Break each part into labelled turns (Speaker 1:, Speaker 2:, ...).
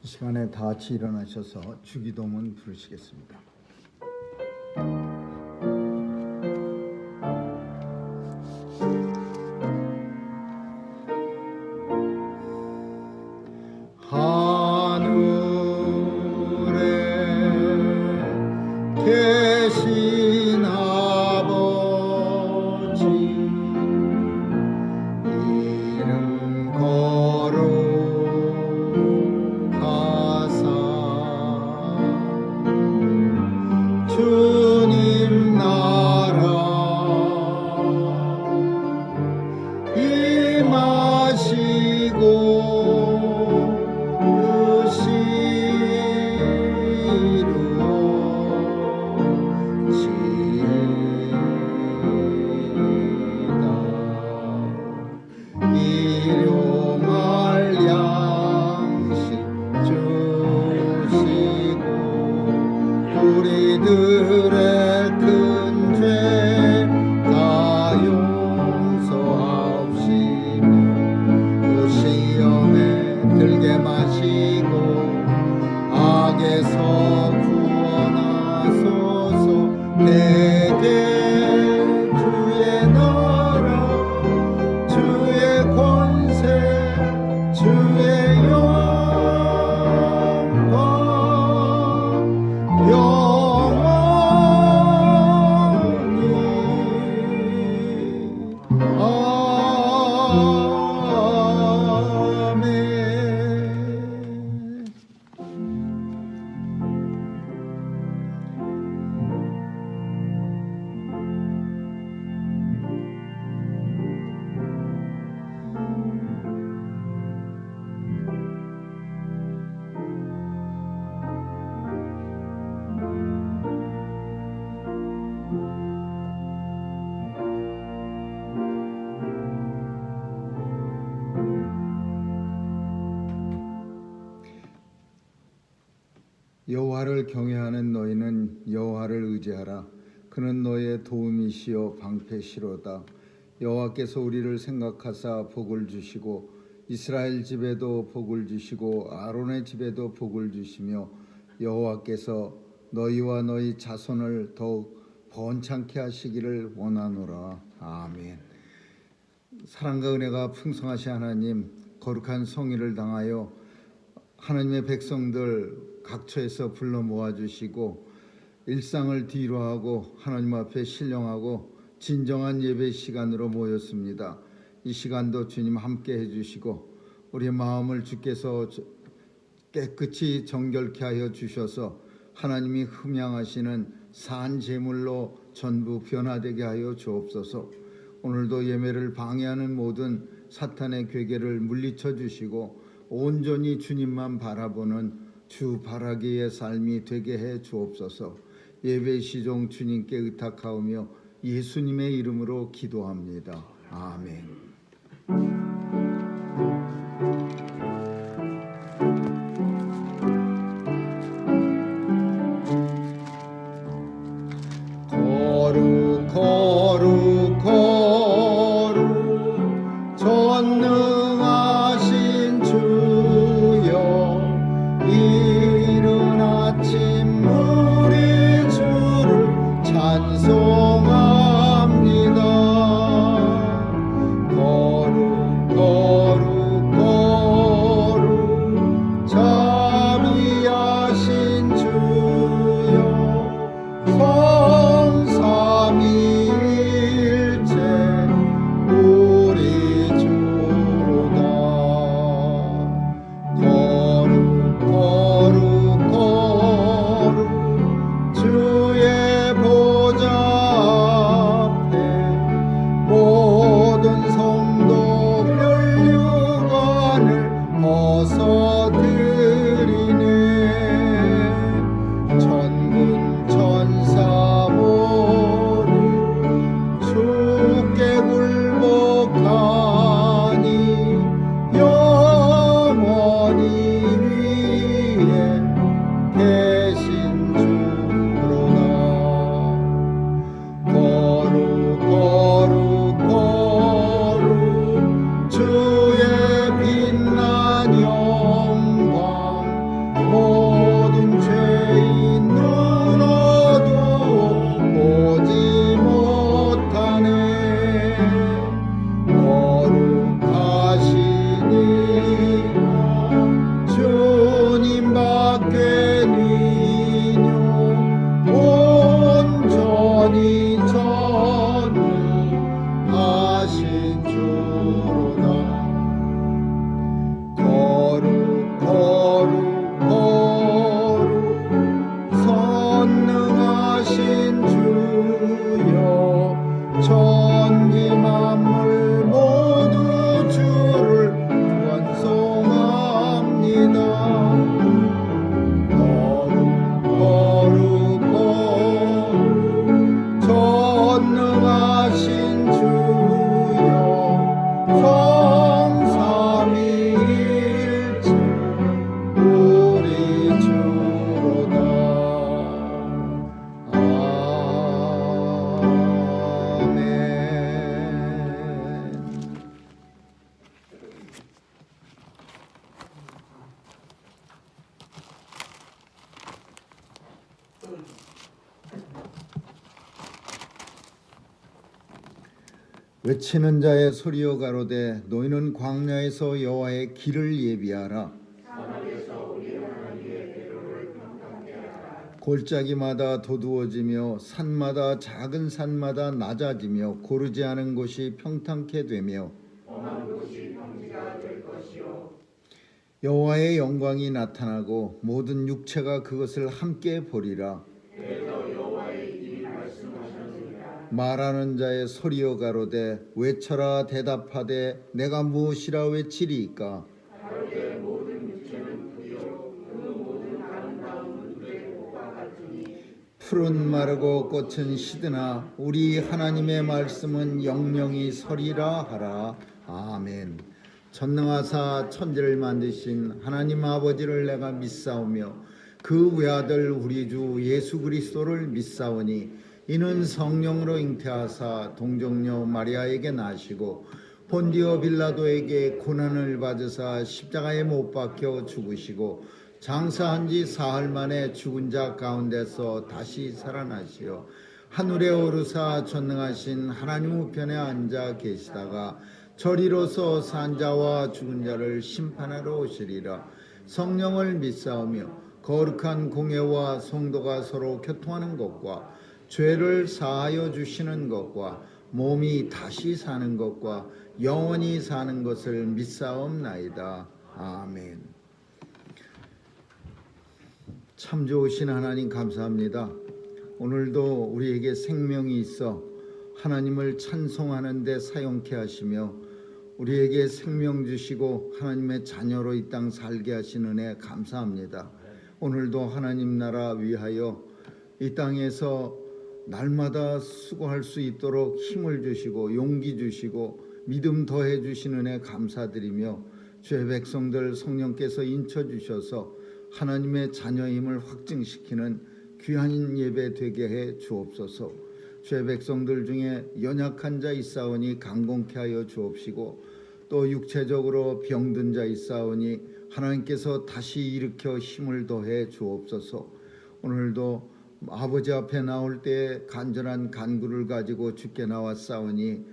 Speaker 1: 이 시간에 다 같이 일어나셔서 주기도문 부르시겠습니다. 하늘에 계신 아버지 이름 거룩하사 주님 나라 임하시고 일용할 양식 주시고 우리들의 큰 죄 다 용서하옵시며 또 시험에 들게 마시고 악에서 구원하소서. 대개 주의 나라 주의 권세 주의 영광 영원히 아멘. 여호와를 경외하는 너희는 여호와를 의지하라. 그는 너희의 도움이시요 방패시로다. 여호와께서 우리를 생각하사 복을 주시고 이스라엘 집에도 복을 주시고 아론의 집에도 복을 주시며 여호와께서 너희와 너희 자손을 더욱 번창케 하시기를 원하노라. 아멘. 사랑과 은혜가 풍성하신 하나님, 거룩한 성의를 당하여 하나님의 백성들 각처에서 불러 모아주시고 일상을 뒤로하고 하나님 앞에 신령하고 진정한 예배 시간으로 모였습니다. 이 시간도 주님 함께 해주시고 우리의 마음을 주께서 깨끗이 정결케 하여 주셔서 하나님이 흠양하시는 산 제물로 전부 변화되게 하여 주옵소서. 오늘도 예배를 방해하는 모든 사탄의 괴계를 물리쳐 주시고 온전히 주님만 바라보는 주 바라기의 삶이 되게 해 주옵소서. 예배 시종 주님께 의탁하오며 예수님의 이름으로 기도합니다. 아멘. 거룩 거룩 거룩 전능하신 주여 이른 아침 우리 주를 찬송합니다. 거룩 거룩 거룩 자비하신 주여 성삼위일체 우리 주로다. 거룩 거룩 거룩 주의 보좌 앞에 모든 성도 면류관을 벗어드리네. 천군 천사 모두 주께 굴복하니 영원히 위에 계신 주로다. 거룩 거룩 거룩 주의 빛난 영광 외치는 자의 소리여 가로되 너희는 광야에서 여호와의 길을 예비하라. 골짜기마다 도두어지며 산마다 작은 산마다 낮아지며 고르지 않은 곳이 평탄케 되며 여호와의 영광이 나타나고 모든 육체가 그것을 함께 보리라. 말하는 자의 소리여 가로되 외쳐라. 대답하되 내가 무엇이라 외치리이까. 풀은 마르고 꽃은 시드나 우리 하나님의 말씀은 영영이 서리라 하라. 아멘. 전능하사 천지를 만드신 하나님 아버지를 내가 믿사오며 그 외아들 우리 주 예수 그리스도를 믿사오니 이는 성령으로 잉태하사 동정녀 마리아에게 나시고 본디오 빌라도에게 고난을 받으사 십자가에 못 박혀 죽으시고 장사한 지 사흘 만에 죽은 자 가운데서 다시 살아나시어 하늘에 오르사 전능하신 하나님 우편에 앉아 계시다가 저리로서 산 자와 죽은 자를 심판하러 오시리라. 성령을 믿사오며 거룩한 공예와 성도가 서로 교통하는 것과 죄를 사하여 주시는 것과 몸이 다시 사는 것과 영원히 사는 것을 믿사옵나이다. 아멘. 참 좋으신 하나님 감사합니다. 오늘도 우리에게 생명이 있어 하나님을 찬송하는 데 사용케 하시며 우리에게 생명 주시고 하나님의 자녀로 이 땅 살게 하신 은혜 감사합니다. 오늘도 하나님 나라 위하여 이 땅에서 날마다 수고할 수 있도록 힘을 주시고 용기 주시고 믿음 더해 주신 은혜 감사드리며 주의 백성들 성령께서 인쳐 주셔서 하나님의 자녀임을 확증시키는 귀한 예배 되게 해 주옵소서. 주의 백성들 중에 연약한 자 있사오니 강건케 하여 주옵시고 또 육체적으로 병든 자 있사오니 하나님께서 다시 일으켜 힘을 더해 주옵소서. 오늘도 아버지 앞에 나올 때 간절한 간구를 가지고 주께 나왔사오니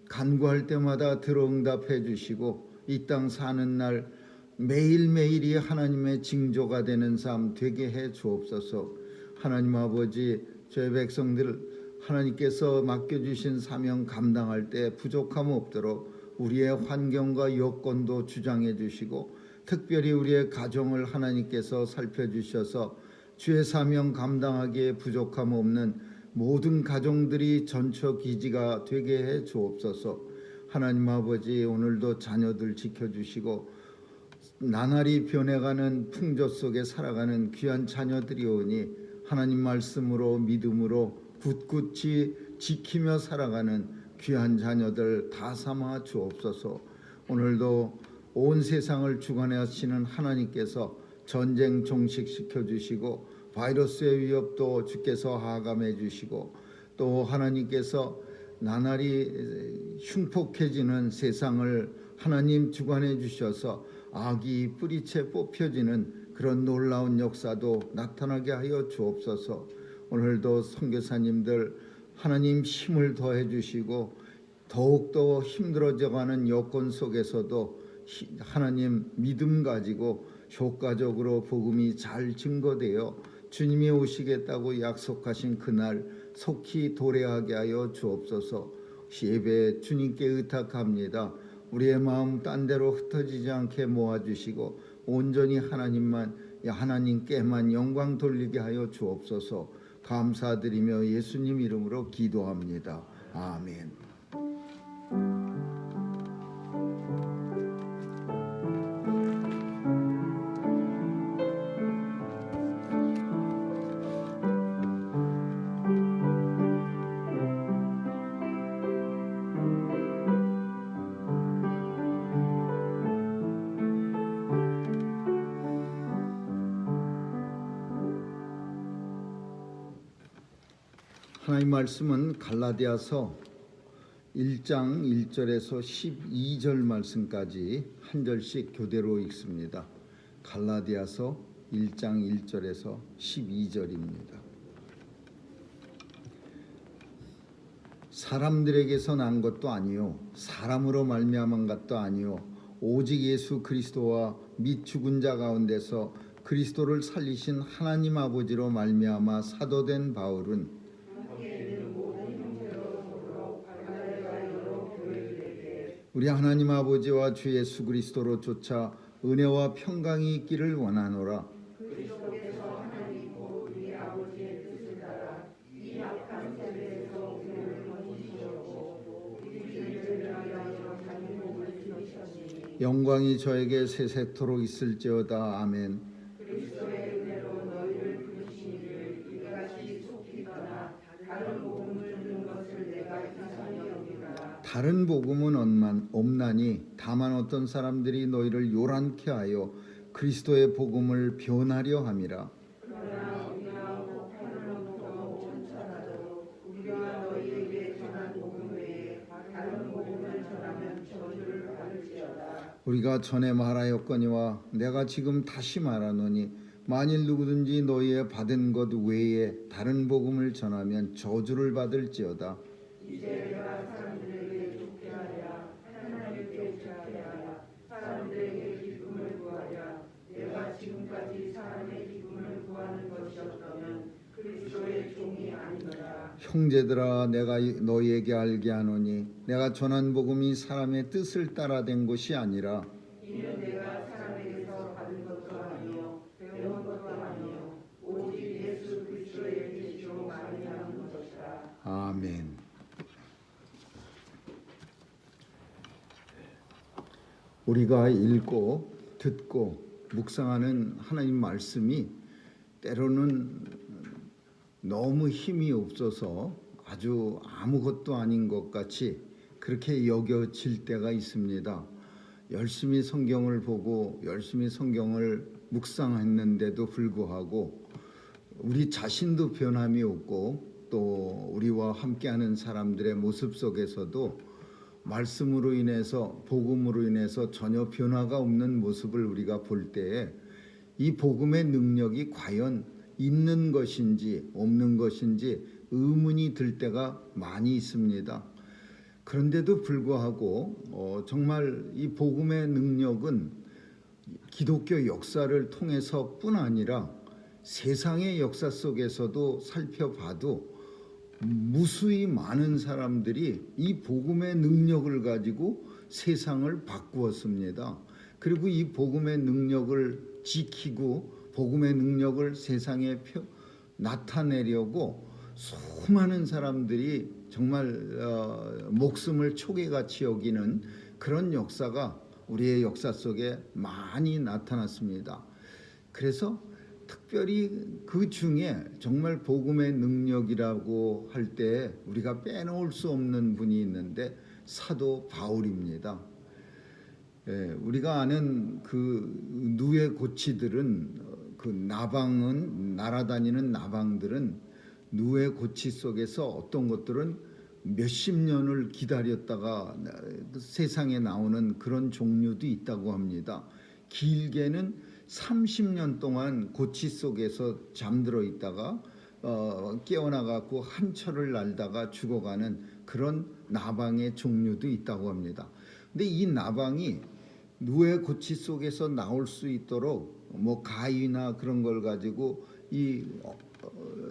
Speaker 1: 간구할 때마다 들어응답해 주시고 이 땅 사는 날 매일매일이 하나님의 징조가 되는 삶 되게 해 주옵소서. 하나님 아버지 저희 백성들 하나님께서 맡겨주신 사명 감당할 때 부족함 없도록 우리의 환경과 여건도 주장해 주시고 특별히 우리의 가정을 하나님께서 살펴주셔서 주의 사명 감당하기에 부족함 없는 모든 가정들이 전처 기지가 되게 해 주옵소서. 하나님 아버지 오늘도 자녀들 지켜주시고 나날이 변해가는 풍조 속에 살아가는 귀한 자녀들이 오니 하나님 말씀으로 믿음으로 굳굳이 지키며 살아가는 귀한 자녀들 다 삼아 주옵소서. 오늘도 온 세상을 주관하시는 하나님께서 전쟁 종식시켜 주시고 바이러스의 위협도 주께서 하감해 주시고 또 하나님께서 나날이 흉폭해지는 세상을 하나님 주관해 주셔서 악이 뿌리채 뽑혀지는 그런 놀라운 역사도 나타나게 하여 주옵소서. 오늘도 선교사님들 하나님 힘을 더해 주시고 더욱더 힘들어져가는 여건 속에서도 하나님 믿음 가지고 효과적으로 복음이 잘 증거되어 주님이 오시겠다고 약속하신 그날 속히 도래하게 하여 주옵소서. 예배 주님께 의탁합니다. 우리의 마음 딴 데로 흩어지지 않게 모아주시고 온전히 하나님께만 영광 돌리게 하여 주옵소서. 감사드리며 예수님 이름으로 기도합니다. 아멘. 하나님 말씀은 갈라디아서 1장 1절에서 12절 말씀까지 한 절씩 교대로 읽습니다. 갈라디아서 1장 1절에서 12절입니다. 사람들에게서 난 것도 아니요 사람으로 말미암은 것도 아니요 오직 예수 그리스도와 및 죽은 자 가운데서 그리스도를 살리신 하나님 아버지로 말미암아 사도된 바울은 우리 하나님 아버지와 주 예수 그리스도로 쫓아 은혜와 평강이 있기를 원하노라. 영광이 저에게 세세토록 있을지어다. 아멘.
Speaker 2: 그리스도의 은혜로 너희를 부르시니를 이같이 속이거나 다른 복음을 듣는 것을 내가 이상히 여기노라.
Speaker 1: 다른 복음은 없나니 다만 어떤 사람들이 너희를 요란케 하여 그리스도의 복음을 변하려 함이라.
Speaker 2: 그러나 우리가 하늘로부터 천사라도 우리가 너희에게 전한 복음 외에 다른 복음을 전하면 저주를 받을지어다.
Speaker 1: 우리가 전에 말하였거니와 내가 지금 다시 말하노니 만일 누구든지 너희의 받은 것 외에 다른 복음을 전하면 저주를 받을지어다.
Speaker 2: 이제 내가 사람들에게 좋게 하랴 하나님께 좋게 하랴 사람들에게 기쁨을 구하랴. 내가 지금까지 사람의 기쁨을 구하는 것이었다면 그리스도의 종이 아니더라.
Speaker 1: 형제들아 내가 너희에게 알게 하노니 내가 전한 복음이 사람의 뜻을 따라 된 것이 아니라
Speaker 2: 이는 내가 사람에게서 받은 것도 아니요 배운 것도 아니요 오직 예수 그리스도의 계시로 말미암은 것이라.
Speaker 1: 아멘. 우리가 읽고 듣고 묵상하는 하나님 말씀이 때로는 너무 힘이 없어서 아주 아무것도 아닌 것 같이 그렇게 여겨질 때가 있습니다. 열심히 성경을 보고 열심히 성경을 묵상했는데도 불구하고 우리 자신도 변함이 없고 또 우리와 함께하는 사람들의 모습 속에서도 말씀으로 인해서 복음으로 인해서 전혀 변화가 없는 모습을 우리가 볼 때에 이 복음의 능력이 과연 있는 것인지 없는 것인지 의문이 들 때가 많이 있습니다. 그런데도 불구하고 정말 이 복음의 능력은 기독교 역사를 통해서뿐 아니라 세상의 역사 속에서도 살펴봐도 무수히 많은 사람들이 이 복음의 능력을 가지고 세상을 바꾸었습니다. 그리고 이 복음의 능력을 지키고 복음의 능력을 세상에 나타내려고 수많은 사람들이 정말 목숨을 초계같이 여기는 그런 역사가 우리의 역사 속에 많이 나타났습니다. 그래서 특별히 그 중에 정말 복음의 능력이라고 할 때 우리가 빼놓을 수 없는 분이 있는데 사도 바울입니다. 우리가 아는 그 누에 고치들은 그 날아다니는 나방들은 누에 고치 속에서 어떤 것들은 몇십 년을 기다렸다가 세상에 나오는 그런 종류도 있다고 합니다. 길게는 30년 동안 고치 속에서 잠들어 있다가 깨어나갖고 한 철을 날다가 죽어가는 그런 나방의 종류도 있다고 합니다. 근데 이 나방이 누에 고치 속에서 나올 수 있도록 뭐 가위나 그런 걸 가지고 이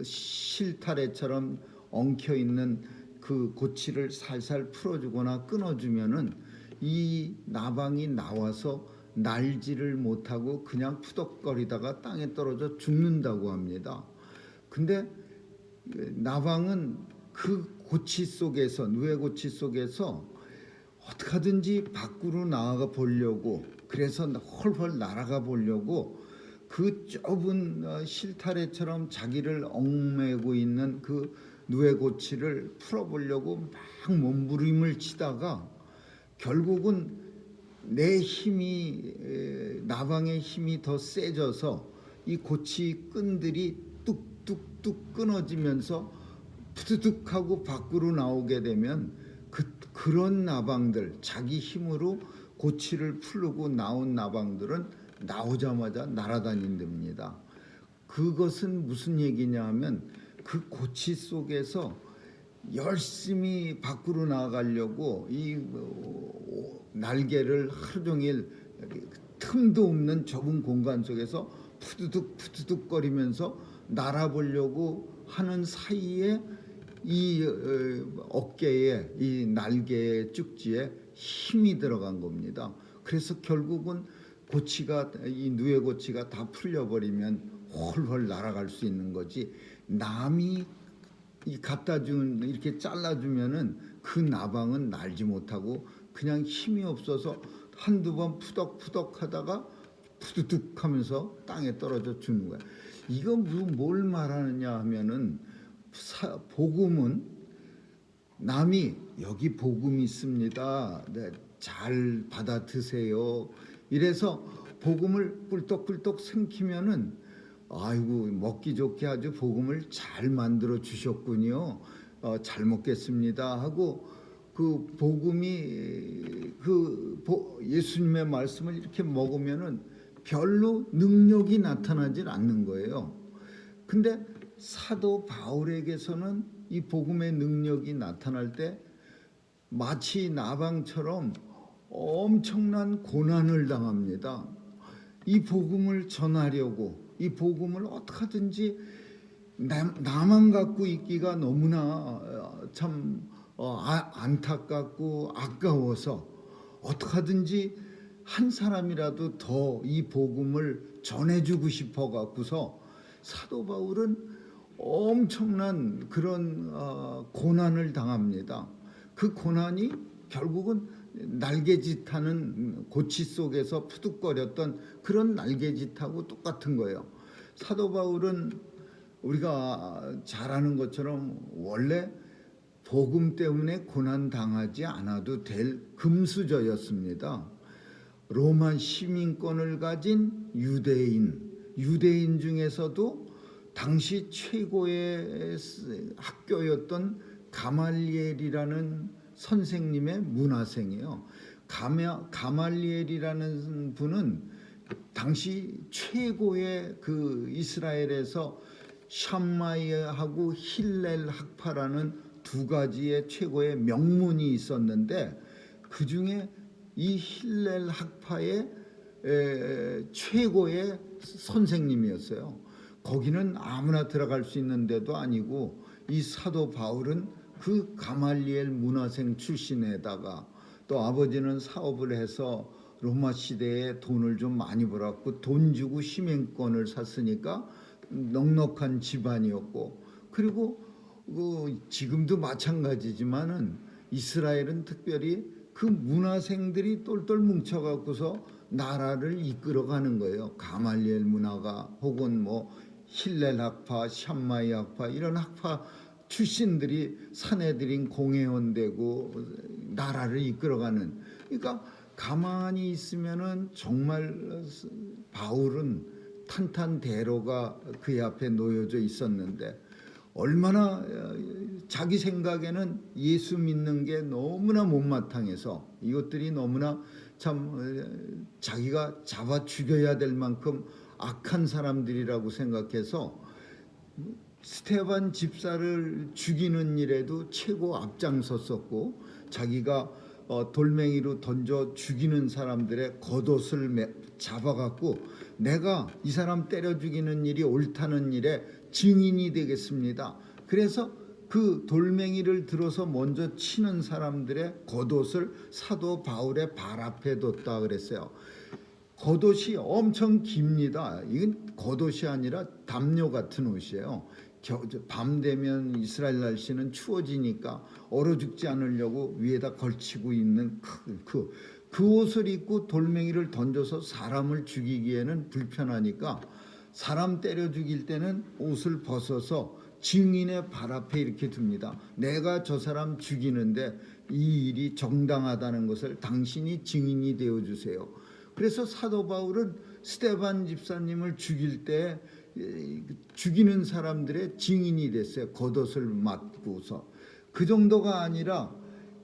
Speaker 1: 실타래처럼 엉켜 있는 그 고치를 살살 풀어주거나 끊어주면은 이 나방이 나와서 날지를 못하고 그냥 푸덕거리다가 땅에 떨어져 죽는다고 합니다. 근데 나방은 그 고치 속에서 누에 고치 속에서 어떻게 하든지 밖으로 나아가 보려고 그래서 헐헐 날아가 보려고 그 좁은 실타래처럼 자기를 얽매고 있는 그 누에 고치를 풀어보려고 막 몸부림을 치다가 결국은 내 힘이 나방의 힘이 더 세져서 이 고치 끈들이 뚝뚝뚝 끊어지면서 푸드득하고 밖으로 나오게 되면 그런 나방들 자기 힘으로 고치를 풀고 나온 나방들은 나오자마자 날아다닌답니다. 그것은 무슨 얘기냐 하면 그 고치 속에서 열심히 밖으로 나가려고 이 날개를 하루 종일 틈도 없는 좁은 공간 속에서 푸드득 거리면서 날아보려고 하는 사이에 이 어깨에 이 날개의 쭉지에 힘이 들어간 겁니다. 그래서 결국은 고치가 이 누에 고치가 다 풀려버리면 홀홀 날아갈 수 있는 거지. 남이 이 갖다 준 이렇게 잘라주면은 그 나방은 날지 못하고 그냥 힘이 없어서 한두 번 푸덕푸덕 하다가 푸드득 하면서 땅에 떨어져 주는 거야. 이거 뭘 말하느냐 하면은 복음은 남이 여기 복음이 있습니다. 네, 잘 받아 드세요. 이래서 복음을 꿀떡꿀떡 삼키면은 아이고 먹기 좋게 아주 복음을 잘 만들어 주셨군요. 잘 먹겠습니다 하고 그 복음이 예수님의 말씀을 이렇게 먹으면은 별로 능력이 나타나질 않는 거예요. 근데 사도 바울에게서는 이 복음의 능력이 나타날 때 마치 나방처럼 엄청난 고난을 당합니다. 이 복음을 전하려고 이 복음을 어떻게 하든지 나만 갖고 있기가 너무나 참 안타깝고 아까워서 어떻게 하든지 한 사람이라도 더 이 복음을 전해주고 싶어 갖고서 사도 바울은 엄청난 그런 고난을 당합니다. 그 고난이 결국은 날개짓하는 고치 속에서 푸득거렸던 그런 날개짓하고 똑같은 거예요. 사도 바울은 우리가 잘 아는 것처럼 원래 복음 때문에 고난 당하지 않아도 될 금수저였습니다. 로마 시민권을 가진 유대인 중에서도 당시 최고의 학교였던 가말리엘이라는 선생님의 문화생이에요. 가말리엘이라는 분은 당시 최고의 그 이스라엘에서 샴마이하고 힐렐 학파라는 두 가지의 최고의 명문이 있었는데 그 중에 이 힐렐 학파의 최고의 선생님이었어요. 거기는 아무나 들어갈 수 있는 데도 아니고 이 사도 바울은 그 가말리엘 문화생 출신에다가 또 아버지는 사업을 해서 로마 시대에 돈을 좀 많이 벌었고 돈 주고 시민권을 샀으니까 넉넉한 집안이었고 그리고 지금도 마찬가지지만은 이스라엘은 특별히 그 문화생들이 똘똘 뭉쳐갖고서 나라를 이끌어가는 거예요. 가말리엘 문화가 혹은 뭐 힐렐 학파, 샴마이 학파 이런 학파 출신들이 사내들인 공회원 되고 나라를 이끌어가는. 그러니까 가만히 있으면은 정말 바울은 탄탄대로가 그의 앞에 놓여져 있었는데 얼마나 자기 생각에는 예수 믿는 게 너무나 못마땅해서 이것들이 너무나 참 자기가 잡아 죽여야 될 만큼 악한 사람들이라고 생각해서 스테반 집사를 죽이는 일에도 최고 앞장섰었고 자기가 돌멩이로 던져 죽이는 사람들의 겉옷을 잡아갖고 내가 이 사람 때려 죽이는 일이 옳다는 일에 증인이 되겠습니다. 그래서 그 돌멩이를 들어서 먼저 치는 사람들의 겉옷을 사도 바울의 발 앞에 뒀다 그랬어요. 겉옷이 엄청 깁니다. 이건 겉옷이 아니라 담요 같은 옷이에요. 밤 되면 이스라엘 날씨는 추워지니까 얼어 죽지 않으려고 위에다 걸치고 있는 그 옷을 입고 돌멩이를 던져서 사람을 죽이기에는 불편하니까 사람 때려 죽일 때는 옷을 벗어서 증인의 발 앞에 이렇게 둡니다. 내가 저 사람 죽이는데 이 일이 정당하다는 것을 당신이 증인이 되어주세요. 그래서 사도 바울은 스데반 집사님을 죽일 때 죽이는 사람들의 증인이 됐어요. 겉옷을 맞고서. 그 정도가 아니라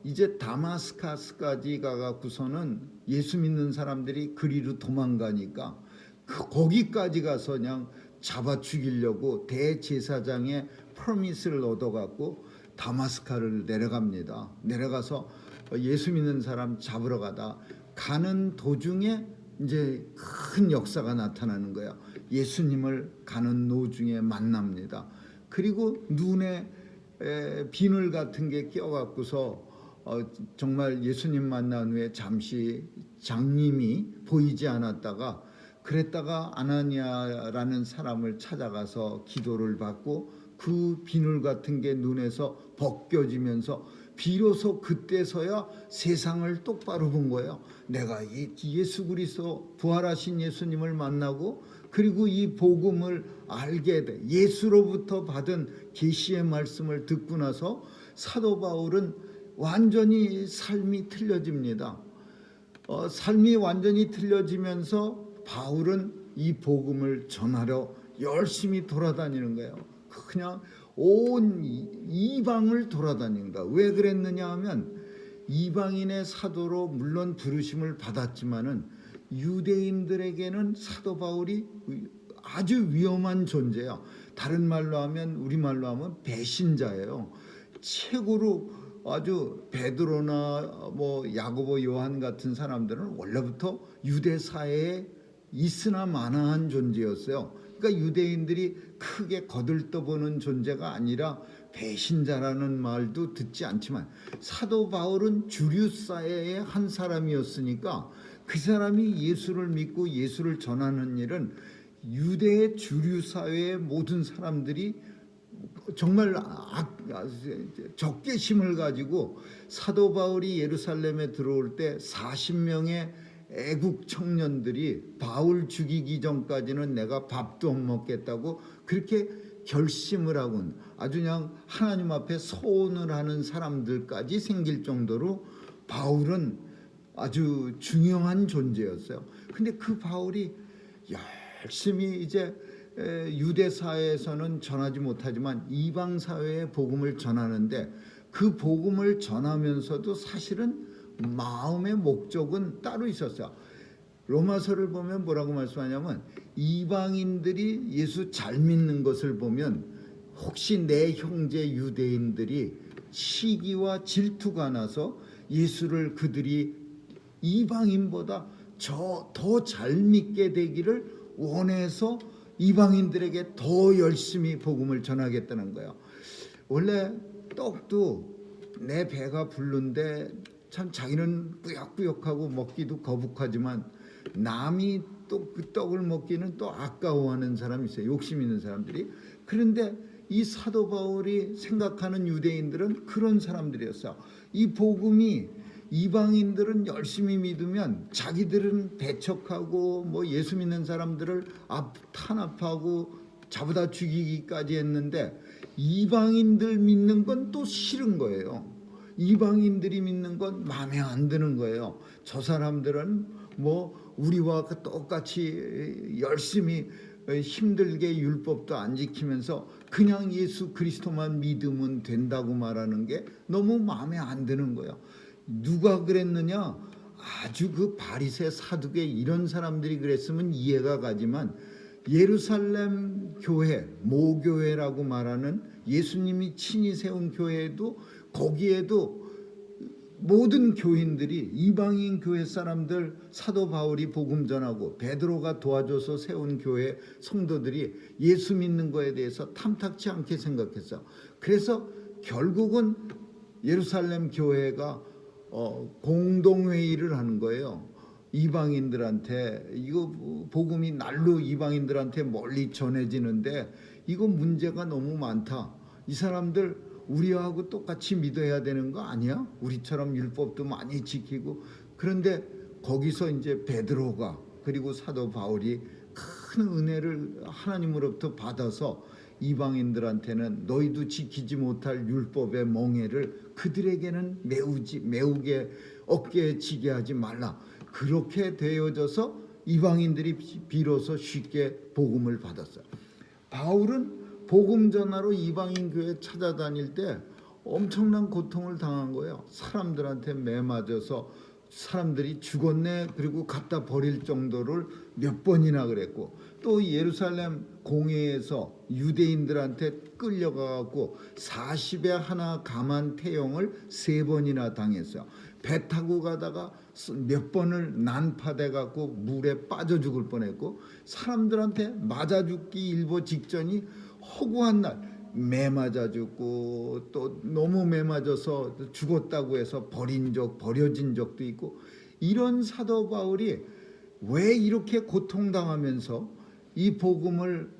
Speaker 1: 이제 다마스카스까지 가갖고서는 예수 믿는 사람들이 그리로 도망가니까 거기까지 가서 그냥 잡아 죽이려고 대제사장의 퍼밋을 얻어갖고 다마스카를 내려갑니다. 내려가서 예수 믿는 사람 잡으러 가는 도중에 이제 큰 역사가 나타나는 거예요. 예수님을 가는 도중에 만납니다. 그리고 눈에 비늘 같은 게 껴갖고서 정말 예수님 만난 후에 잠시 장님이 보이지 않았다가 그랬다가 아나니아라는 사람을 찾아가서 기도를 받고 그 비늘 같은 게 눈에서 벗겨지면서 비로소 그때서야 세상을 똑바로 본 거예요. 내가 예수 그리스도 부활하신 예수님을 만나고 그리고 이 복음을 알게 돼 예수로부터 받은 계시의 말씀을 듣고 나서 사도 바울은 완전히 삶이 틀려집니다. 삶이 완전히 틀려지면서 바울은 이 복음을 전하러 열심히 돌아다니는 거예요. 그냥 온 이방을 돌아다니는 거야. 왜 그랬느냐 하면 이방인의 사도로 물론 부르심을 받았지만은 유대인들에게는 사도 바울이 아주 위험한 존재야. 다른 말로 하면 우리말로 하면 배신자예요. 최고로 아주 베드로나 야고보 요한 같은 사람들은 원래부터 유대 사회에 있으나 마나한 존재였어요. 그러니까 유대인들이 크게 거들떠보는 존재가 아니라 배신자라는 말도 듣지 않지만 사도 바울은 주류 사회의 한 사람이었으니까 그 사람이 예수를 믿고 예수를 전하는 일은 유대의 주류 사회의 모든 사람들이 정말 적개심을 가지고 사도 바울이 예루살렘에 들어올 때 40명의 애국 청년들이 바울 죽이기 전까지는 내가 밥도 못 먹겠다고 그렇게 결심을 하곤 아주 그냥 하나님 앞에 소원을 하는 사람들까지 생길 정도로 바울은 아주 중요한 존재였어요. 근데 그 바울이 열심히 이제 유대 사회에서는 전하지 못하지만 이방 사회에 복음을 전하는데 그 복음을 전하면서도 사실은 마음의 목적은 따로 있었어요. 로마서를 보면 뭐라고 말씀하냐면 이방인들이 예수 잘 믿는 것을 보면 혹시 내 형제 유대인들이 시기와 질투가 나서 예수를 그들이 이방인보다 더 잘 믿게 되기를 원해서 이방인들에게 더 열심히 복음을 전하겠다는 거예요. 원래 떡도 내 배가 부른데 참 자기는 꾸역꾸역하고 먹기도 거북하지만 남이 또 그 떡을 먹기는 또 아까워하는 사람이 있어요. 욕심 있는 사람들이. 그런데 이 사도 바울이 생각하는 유대인들은 그런 사람들이었어요. 이 복음이 이방인들은 열심히 믿으면 자기들은 배척하고 예수 믿는 사람들을 탄압하고 잡아다 죽이기까지 했는데 이방인들 믿는 건 또 싫은 거예요. 이방인들이 믿는 건 마음에 안 드는 거예요. 저 사람들은 우리와 똑같이 열심히 힘들게 율법도 안 지키면서 그냥 예수 그리스도만 믿으면 된다고 말하는 게 너무 마음에 안 드는 거예요. 누가 그랬느냐? 아주 그 바리새 사두개 이런 사람들이 그랬으면 이해가 가지만 예루살렘 교회, 모교회라고 말하는 예수님이 친히 세운 교회에도 거기에도 모든 교인들이 이방인 교회 사람들 사도 바울이 복음 전하고 베드로가 도와줘서 세운 교회 성도들이 예수 믿는 거에 대해서 탐탁치 않게 생각했어. 그래서 결국은 예루살렘 교회가 공동회의를 하는 거예요. 이방인들한테 이거 복음이 날로 이방인들한테 멀리 전해지는데 이거 문제가 너무 많다. 이 사람들 우리하고 똑같이 믿어야 되는 거 아니야? 우리처럼 율법도 많이 지키고. 그런데 거기서 이제 베드로가 그리고 사도 바울이 큰 은혜를 하나님으로부터 받아서 이방인들한테는 너희도 지키지 못할 율법의 멍에를 그들에게는 메우게 어깨에 지게 하지 말라. 그렇게 되어져서 이방인들이 비로소 쉽게 복음을 받았어요. 바울은 복음 전하러 이방인 교회 찾아다닐 때 엄청난 고통을 당한 거예요. 사람들한테 매맞아서 사람들이 죽었네 그리고 갖다 버릴 정도를 몇 번이나 그랬고, 또 예루살렘 공회에서 유대인들한테 끌려가고 40에 하나 감한 태형을 3번이나 당했어요. 배 타고 가다가 몇 번을 난파돼 갖고 물에 빠져 죽을 뻔했고, 사람들한테 맞아 죽기 일보 직전이 허구한 날 매 맞아 죽고, 또 너무 매 맞아서 죽었다고 해서 버려진 적도 있고, 이런 사도 바울이 왜 이렇게 고통당하면서 이 복음을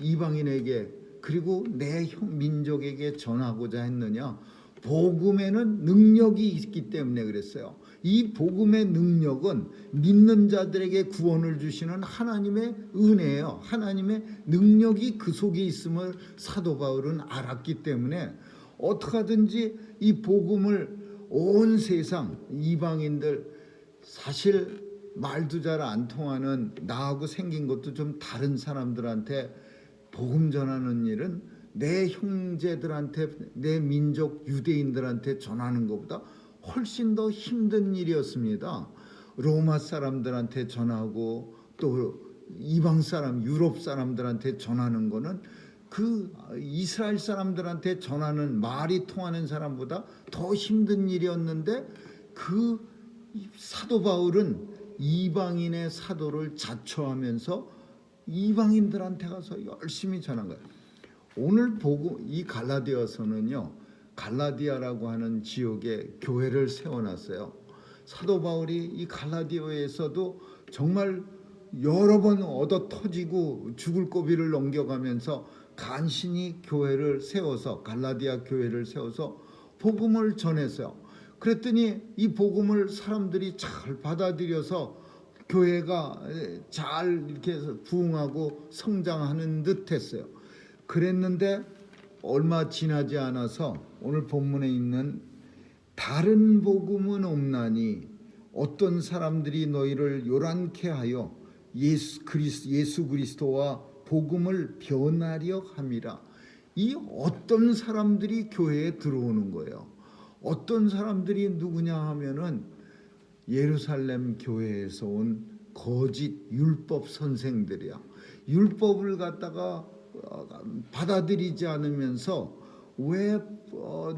Speaker 1: 이방인에게 그리고 내 민족에게 전하고자 했느냐? 복음에는 능력이 있기 때문에 그랬어요. 이 복음의 능력은 믿는 자들에게 구원을 주시는 하나님의 은혜예요. 하나님의 능력이 그 속에 있음을 사도 바울은 알았기 때문에 어떻게 하든지 이 복음을 온 세상 이방인들, 사실 말도 잘 안 통하는 나하고 생긴 것도 좀 다른 사람들한테 복음 전하는 일은 내 형제들한테, 내 민족 유대인들한테 전하는 것보다 훨씬 더 힘든 일이었습니다. 로마 사람들한테 전하고 또 이방 사람, 유럽 사람들한테 전하는 거는 그 이스라엘 사람들한테 전하는 말이 통하는 사람보다 더 힘든 일이었는데, 그 사도 바울은 이방인의 사도를 자처하면서 이방인들한테 가서 열심히 전한 거예요. 오늘 보고 이 갈라디아서는요, 갈라디아라고 하는 지역에 교회를 세워놨어요. 사도 바울이 이 갈라디아에서도 정말 여러 번 얻어 터지고 죽을 고비를 넘겨가면서 간신히 교회를 세워서, 갈라디아 교회를 세워서 복음을 전했어요. 그랬더니 이 복음을 사람들이 잘 받아들여서 교회가 잘 이렇게 해서 부흥하고 성장하는 듯 했어요. 그랬는데 얼마 지나지 않아서 오늘 본문에 있는 다른 복음은 없나니 어떤 사람들이 너희를 요란케 하여 예수 그리스도와 복음을 변하려 함이라. 이 어떤 사람들이 교회에 들어오는 거예요. 어떤 사람들이 누구냐 하면은 예루살렘 교회에서 온 거짓 율법 선생들이야. 율법을 갖다가 받아들이지 않으면서 왜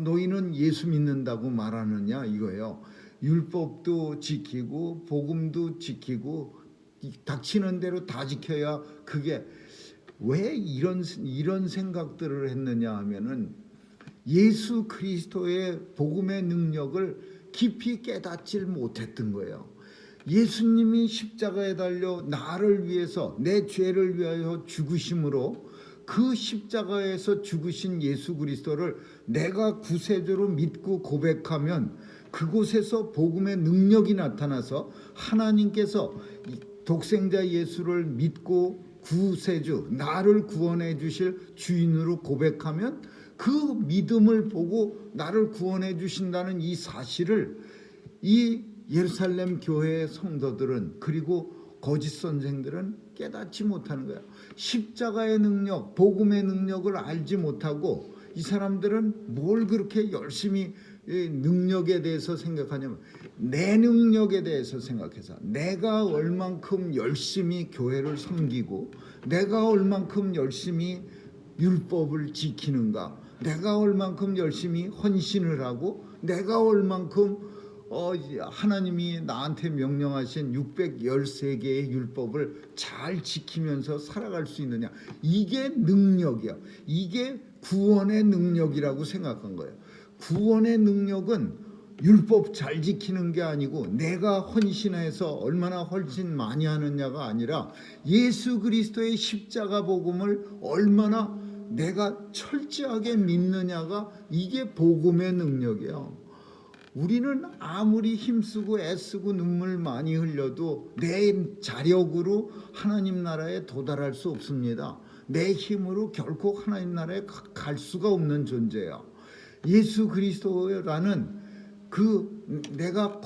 Speaker 1: 너희는 예수 믿는다고 말하느냐 이거예요. 율법도 지키고 복음도 지키고 닥치는 대로 다 지켜야, 그게 왜 이런 생각들을 했느냐 하면은 예수 그리스도의 복음의 능력을 깊이 깨닫질 못했던 거예요. 예수님이 십자가에 달려 나를 위해서, 내 죄를 위하여 죽으심으로, 그 십자가에서 죽으신 예수 그리스도를 내가 구세주로 믿고 고백하면 그곳에서 복음의 능력이 나타나서 하나님께서 독생자 예수를 믿고 구세주, 나를 구원해 주실 주인으로 고백하면 그 믿음을 보고 나를 구원해 주신다는 이 사실을 이 예루살렘 교회의 성도들은, 그리고 거짓 선생들은 깨닫지 못하는 거예요. 십자가의 능력, 복음의 능력을 알지 못하고 이 사람들은 뭘 그렇게 열심히 능력에 대해서 생각하냐면 내 능력에 대해서 생각해서, 내가 얼만큼 열심히 교회를 섬기고 내가 얼만큼 열심히 율법을 지키는가, 내가 얼만큼 열심히 헌신을 하고 내가 얼만큼 하나님이 나한테 명령하신 613개의 율법을 잘 지키면서 살아갈 수 있느냐, 이게 능력이야. 이게 구원의 능력이라고 생각한 거예요. 구원의 능력은 율법 잘 지키는 게 아니고 내가 헌신해서 얼마나 헌신 많이 하느냐가 아니라 예수 그리스도의 십자가 복음을 얼마나 내가 철저하게 믿느냐가, 이게 복음의 능력이에요. 우리는 아무리 힘쓰고 애쓰고 눈물 많이 흘려도 내 자력으로 하나님 나라에 도달할 수 없습니다. 내 힘으로 결코 하나님 나라에 갈 수가 없는 존재예요. 예수 그리스도라는 내가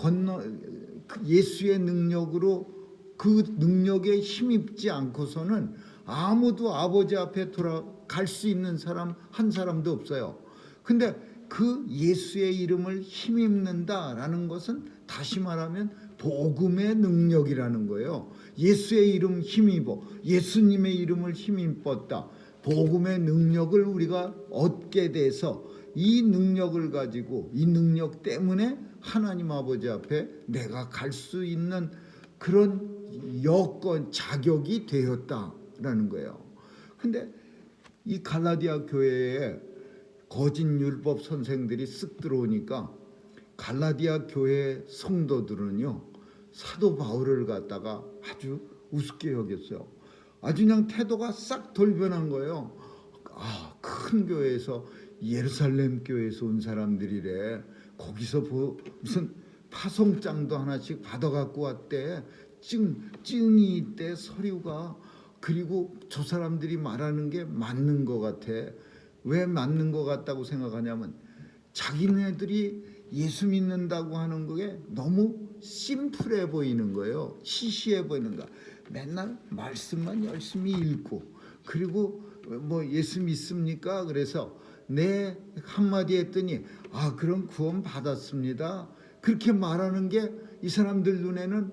Speaker 1: 예수의 능력으로, 그 능력에 힘입지 않고서는 아무도 아버지 앞에 돌아갈 수 있는 사람 한 사람도 없어요. 근데 그 예수의 이름을 힘입는다라는 것은 다시 말하면 복음의 능력이라는 거예요. 예수의 이름 힘입어, 예수님의 이름을 힘입었다. 복음의 능력을 우리가 얻게 돼서 이 능력을 가지고 이 능력 때문에 하나님 아버지 앞에 내가 갈 수 있는 그런 여건, 자격이 되었다라는 거예요. 근데 이 갈라디아 교회에 거짓 율법 선생들이 쓱 들어오니까 갈라디아 교회 성도들은요, 사도 바울을 갖다가 아주 우습게 여겼어요. 아주 그냥 태도가 싹 돌변한 거예요. 큰 교회에서, 예루살렘 교회에서 온 사람들이래. 거기서 무슨 파송장도 하나씩 받아갖고 왔대. 증이 있대, 서류가. 그리고 저 사람들이 말하는 게 맞는 것 같아. 왜 맞는 것 같다고 생각하냐면 자기네들이 예수 믿는다고 하는 게 너무 심플해 보이는 거예요. 시시해 보이는 거야. 맨날 말씀만 열심히 읽고, 그리고 뭐 예수 믿습니까? 그래서 네 한마디 했더니 그럼 구원 받았습니다. 그렇게 말하는 게 이 사람들 눈에는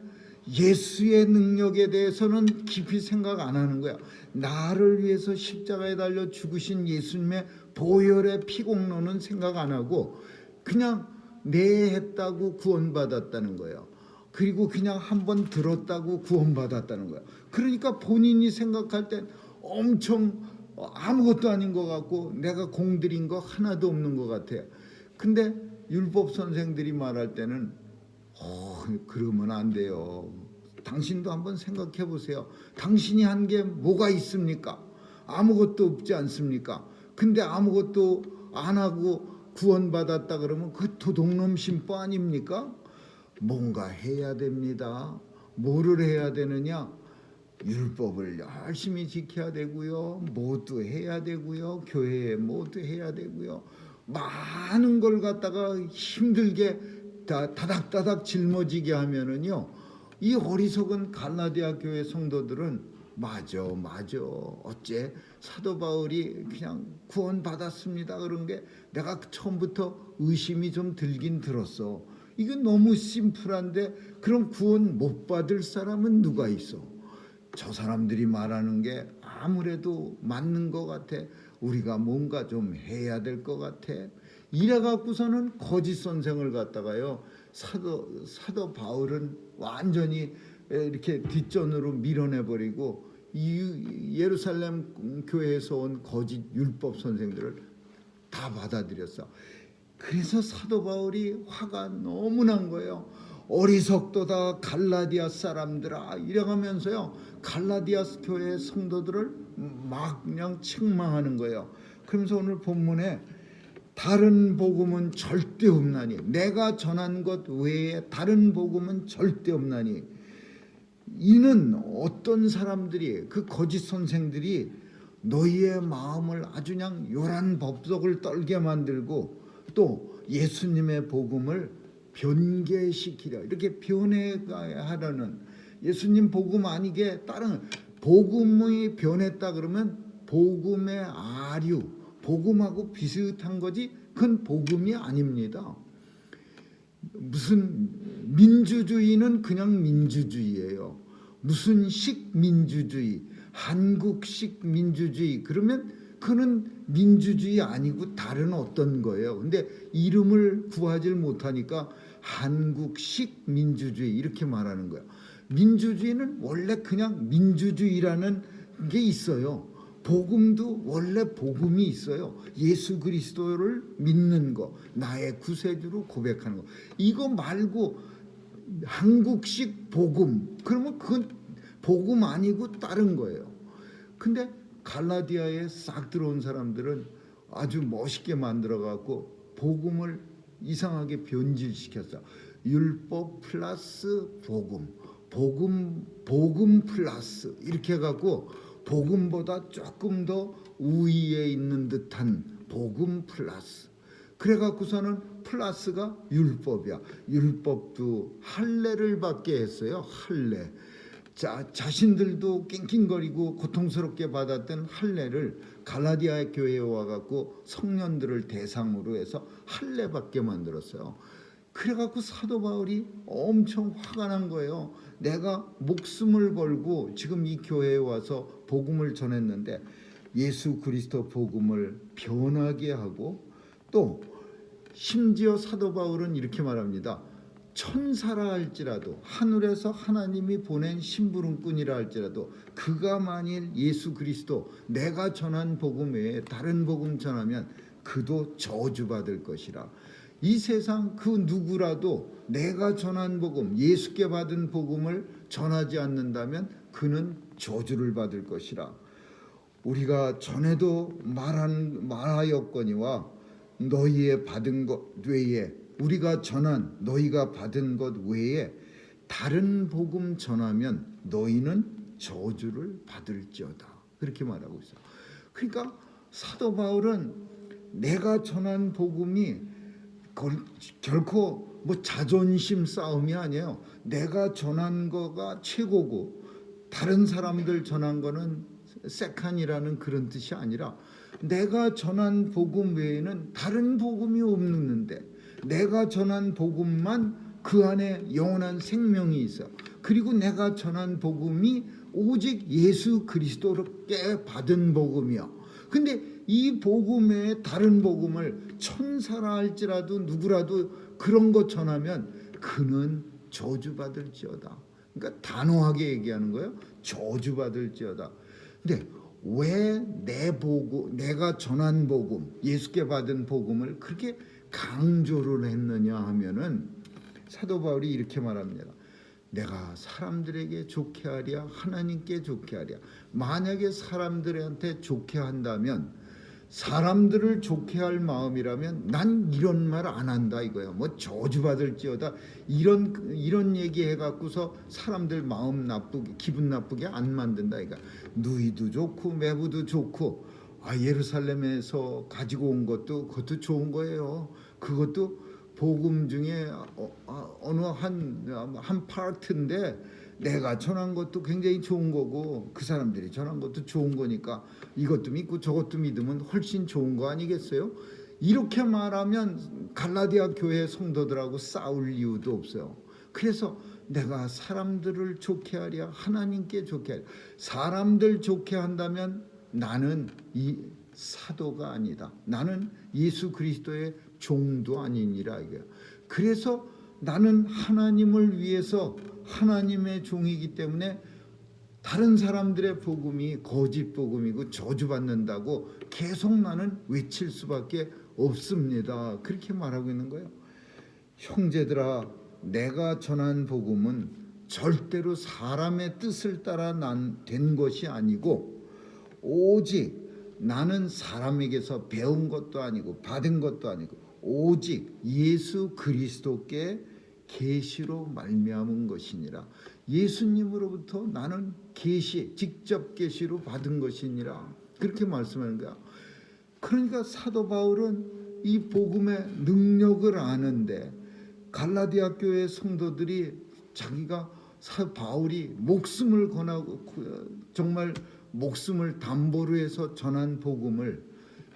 Speaker 1: 예수의 능력에 대해서는 깊이 생각 안 하는 거야. 나를 위해서 십자가에 달려 죽으신 예수님의 보혈의 피공로는 생각 안 하고 그냥 네 했다고 구원받았다는 거예요. 그리고 그냥 한번 들었다고 구원받았다는 거예요. 그러니까 본인이 생각할 땐 엄청 아무것도 아닌 것 같고 내가 공들인 거 하나도 없는 것 같아요. 근데 율법 선생들이 말할 때는 그러면 안 돼요. 당신도 한번 생각해 보세요. 당신이 한 게 뭐가 있습니까? 아무것도 없지 않습니까? 근데 아무것도 안 하고 구원받았다 그러면 그 도둑놈 심보 아닙니까? 뭔가 해야 됩니다. 뭐를 해야 되느냐? 율법을 열심히 지켜야 되고요. 모두 해야 되고요. 교회에 모두 해야 되고요. 많은 걸 갖다가 힘들게 다닥다닥 짊어지게 하면은요, 이 어리석은 갈라디아 교회 성도들은 맞아 어째 사도 바울이 그냥 구원 받았습니다 그런 게 내가 처음부터 의심이 좀 들긴 들었어. 이건 너무 심플한데 그럼 구원 못 받을 사람은 누가 있어? 저 사람들이 말하는 게 아무래도 맞는 것 같아. 우리가 뭔가 좀 해야 될 것 같아. 이래 갖고서는 거짓 선생을 갖다가요, 사도 바울은 완전히 이렇게 뒷전으로 밀어내버리고 이 예루살렘 교회에서 온 거짓 율법 선생들을 다 받아들였어. 그래서 사도 바울이 화가 너무 난 거예요. 어리석도다 갈라디아 사람들아 이래가면서요, 갈라디아 교회 성도들을 막 그냥 책망하는 거예요. 그러면서 오늘 본문에 다른 복음은 절대 없나니, 내가 전한 것 외에 다른 복음은 절대 없나니, 이는 어떤 사람들이, 그 거짓 선생들이 너희의 마음을 아주 그냥 요란 법석을 떨게 만들고 또 예수님의 복음을 변개시키려, 이렇게 변해가하려는, 예수님 복음 아니게 다른 복음이 변했다 그러면 복음의 아류, 복음하고 비슷한 거지 그건 복음이 아닙니다. 무슨 민주주의는 그냥 민주주의예요. 무슨 식 민주주의, 한국식 민주주의 그러면 그는 민주주의 아니고 다른 어떤 거예요. 근데 이름을 구하지 못하니까 한국식 민주주의 이렇게 말하는 거예요. 민주주의는 원래 그냥 민주주의라는 게 있어요. 복음도 원래 복음이 있어요. 예수 그리스도를 믿는 거, 나의 구세주로 고백하는 거. 이거 말고 한국식 복음, 그러면 그건 복음 아니고 다른 거예요. 근데 갈라디아에 싹 들어온 사람들은 아주 멋있게 만들어갖고 복음을 이상하게 변질시켰어. 율법 플러스 복음, 복음 플러스 이렇게 해갖고 복음보다 조금 더 우위에 있는 듯한 복음 플러스. 그래갖고서는 플러스가 율법이야. 율법도 할례를 받게 했어요. 할례. 자신들도 낑낑거리고 고통스럽게 받았던 할례를 갈라디아 교회에 와갖고 성년들을 대상으로 해서 할례 받게 만들었어요. 그래갖고 사도 바울이 엄청 화가 난 거예요. 내가 목숨을 걸고 지금 이 교회에 와서 복음을 전했는데 예수 그리스도 복음을 변하게 하고, 또 심지어 사도 바울은 이렇게 말합니다. 천사라 할지라도, 하늘에서 하나님이 보낸 심부름꾼이라 할지라도 그가 만일 예수 그리스도 내가 전한 복음 외에 다른 복음 전하면 그도 저주받을 것이라. 이 세상 그 누구라도 내가 전한 복음, 예수께 받은 복음을 전하지 않는다면 그는 저주를 받을 것이라. 우리가 전에도 말하였거니와 너희의 받은 것 외에, 우리가 전한 너희가 받은 것 외에 다른 복음 전하면 너희는 저주를 받을지어다. 그렇게 말하고 있어요. 그러니까 사도 바울은 내가 전한 복음이 결코 뭐 자존심 싸움이 아니에요. 내가 전한 거가 최고고 다른 사람들 전한 거는 세칸이라는 그런 뜻이 아니라, 내가 전한 복음 외에는 다른 복음이 없는데 내가 전한 복음만 그 안에 영원한 생명이 있어. 그리고 내가 전한 복음이 오직 예수 그리스도께 받은 복음이야. 근데 이 복음에 다른 복음을 천사라 할지라도 누구라도 그런 거 전하면 그는 저주받을지어다. 그러니까 단호하게 얘기하는 거예요. 저주받을지어다. 근데 왜 내가 전한 복음, 예수께 받은 복음을 그렇게 강조를 했느냐 하면은 사도 바울이 이렇게 말합니다. 내가 사람들에게 좋게 하랴 하나님께 좋게 하랴. 만약에 사람들한테 좋게 한다면, 사람들을 좋게 할 마음이라면 난 이런 말 안 한다 이거예요. 뭐 저주받을지어다 이런 얘기해 갖고서 사람들 마음 나쁘게, 기분 나쁘게 안 만든다 이거. 누이도 좋고 매부도 좋고, 예루살렘에서 가지고 온 그것도 좋은 거예요. 그것도 복음 중에 어느 한 파트인데 내가 전한 것도 굉장히 좋은 거고 그 사람들이 전한 것도 좋은 거니까 이것도 믿고 저것도 믿으면 훨씬 좋은 거 아니겠어요? 이렇게 말하면 갈라디아 교회 성도들하고 싸울 이유도 없어요. 그래서 내가 사람들을 좋게 하랴 하나님께 좋게 하랴. 사람들 좋게 한다면 나는 이 사도가 아니다. 나는 예수 그리스도의 종도 아니니라 이거야. 그래서 나는 하나님을 위해서 하나님의 종이기 때문에 다른 사람들의 복음이 거짓 복음이고 저주받는다고 계속 나는 외칠 수밖에 없습니다. 그렇게 말하고 있는 거예요. 형제들아, 내가 전한 복음은 절대로 사람의 뜻을 따라 된 것이 아니고 오직 나는 사람에게서 배운 것도 아니고 받은 것도 아니고 오직 예수 그리스도께 계시로 말미암은 것이니라. 예수님으로부터 나는 직접 계시로 받은 것이니라. 그렇게 말씀하는 거야. 그러니까 사도 바울은 이 복음의 능력을 아는데 갈라디아 교회 성도들이 자기가 바울이 목숨을 권하고 정말 목숨을 담보로 해서 전한 복음을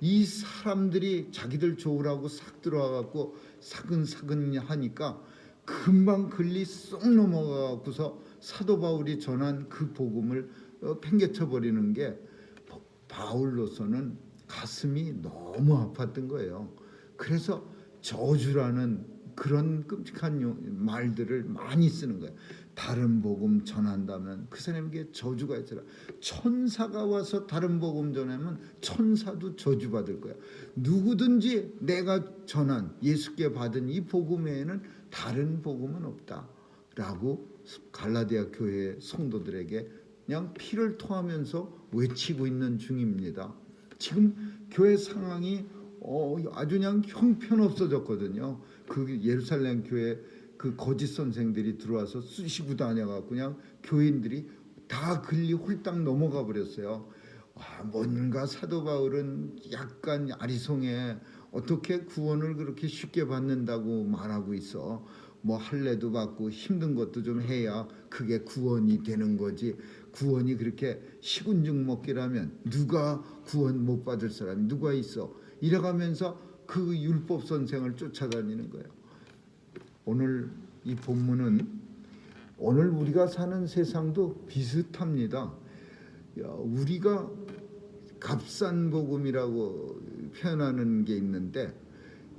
Speaker 1: 이 사람들이 자기들 좋으라고 싹 들어와갖고 사근사근 하니까 금방 글리 쏙 넘어가고서 사도 바울이 전한 그 복음을 팽개쳐 버리는 게 바울로서는 가슴이 너무 아팠던 거예요. 그래서 저주라는 그런 끔찍한 말들을 많이 쓰는 거예요. 다른 복음 전한다면 그 사람에게 저주가 있으라. 천사가 와서 다른 복음 전하면 천사도 저주받을 거야. 누구든지 내가 전한 예수께 받은 이 복음 외에는 다른 복음은 없다 라고 갈라디아 교회 성도들에게 그냥 피를 토하면서 외치고 있는 중입니다. 지금 교회 상황이 아주 그냥 형편없어졌거든요. 그 예루살렘 교회 그 거짓 선생들이 들어와서 쑤시고 다녀갖고 그냥 교인들이 다 글리 홀딱 넘어가 버렸어요. 뭔가 사도 바울은 약간 아리송해. 어떻게 구원을 그렇게 쉽게 받는다고 말하고 있어. 뭐 할례도 받고 힘든 것도 좀 해야 그게 구원이 되는 거지. 구원이 그렇게 식은죽 먹기라면 누가 구원 못 받을 사람이 누가 있어. 이래가면서 그 율법 선생을 쫓아다니는 거예요. 오늘 이 본문은 오늘 우리가 사는 세상도 비슷합니다. 우리가 값싼 복음이라고 표현하는 게 있는데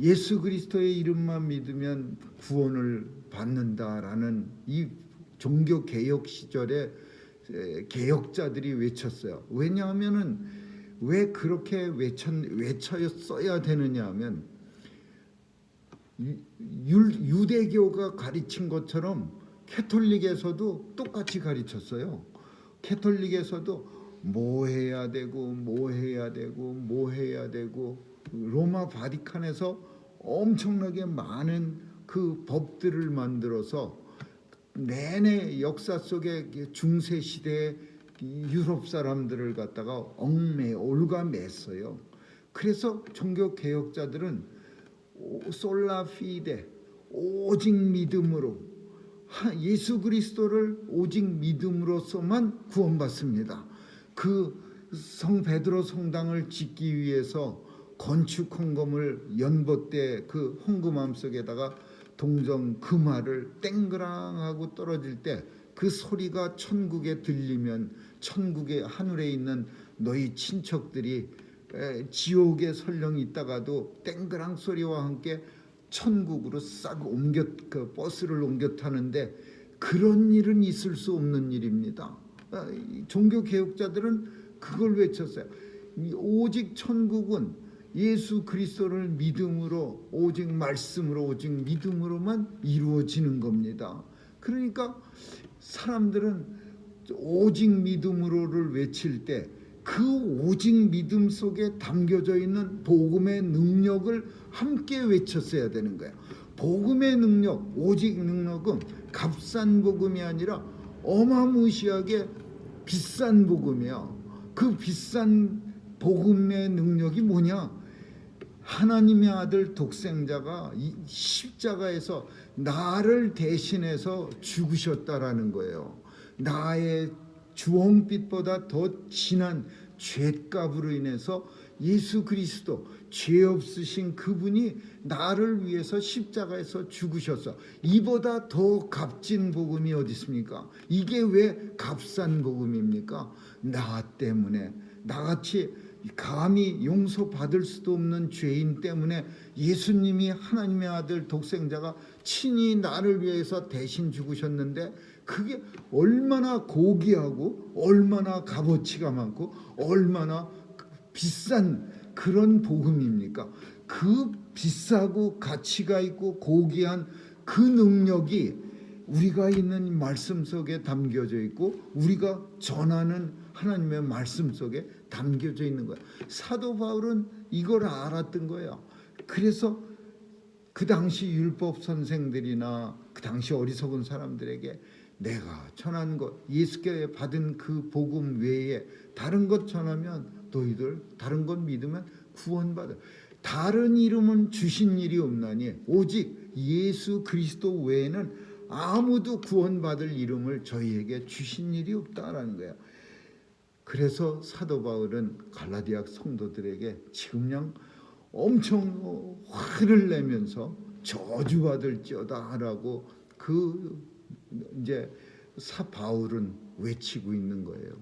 Speaker 1: 예수 그리스도의 이름만 믿으면 구원을 받는다라는 이 종교 개혁 시절에 개혁자들이 외쳤어요. 왜냐하면은 왜 그렇게 외쳐야 되느냐 하면 유대교가 가르친 것처럼 캐톨릭에서도 똑같이 가르쳤어요. 캐톨릭에서도 뭐 해야 되고 로마 바티칸에서 엄청나게 많은 그 법들을 만들어서 내내 역사 속에 중세 시대의 유럽 사람들을 갖다가 올가맸어요. 그래서 종교 개혁자들은 솔라 피데 오직 믿음으로 예수 그리스도를 오직 믿음으로서만 구원받습니다. 그 성 베드로 성당을 짓기 위해서 건축 헌금을 연봇대 그 헌금함 속에다가 동정 금화를 땡그랑하고 떨어질 때 그 소리가 천국에 들리면 천국의 하늘에 있는 너희 친척들이 지옥에 설령 있다가도 땡그랑 소리와 함께 천국으로 싹 그 버스를 옮겨 타는데 그런 일은 있을 수 없는 일입니다. 종교 개혁자들은 그걸 외쳤어요. 오직 천국은 예수 그리스도를 믿음으로 오직 말씀으로 오직 믿음으로만 이루어지는 겁니다. 그러니까 사람들은 오직 믿음으로를 외칠 때 그 오직 믿음 속에 담겨져 있는 복음의 능력을 함께 외쳤어야 되는 거예요. 복음의 능력, 오직 능력은 값싼 복음이 아니라 어마무시하게 비싼 복음이야. 그 비싼 복음의 능력이 뭐냐? 하나님의 아들 독생자가 이 십자가에서 나를 대신해서 죽으셨다라는 거예요. 나의 주홍빛보다 더 진한 죄값으로 인해서 예수 그리스도 죄 없으신 그분이 나를 위해서 십자가에서 죽으셨어. 이보다 더 값진 복음이 어디 있습니까? 이게 왜 값싼 복음입니까? 나 때문에 나같이 감히 용서받을 수도 없는 죄인 때문에 예수님이 하나님의 아들 독생자가 친히 나를 위해서 대신 죽으셨는데 그게 얼마나 고귀하고 얼마나 값어치가 많고 얼마나 비싼 그런 복음입니까? 그 비싸고 가치가 있고 고귀한 그 능력이 우리가 있는 말씀 속에 담겨져 있고 우리가 전하는 하나님의 말씀 속에 담겨져 있는 거야. 사도 바울은 이걸 알았던 거예요. 그래서 그 당시 율법 선생들이나 그 당시 어리석은 사람들에게 내가 전한 것, 예수께 받은 그 복음 외에 다른 것 전하면 너희들 다른 것 믿으면 구원받아. 다른 이름은 주신 일이 없나니 오직 예수 그리스도 외에는 아무도 구원받을 이름을 저희에게 주신 일이 없다라는 거예요. 그래서 사도 바울은 갈라디아 성도들에게 지금냥 엄청 화를 내면서 저주받을지어다라고 그 이제 바울은 외치고 있는 거예요.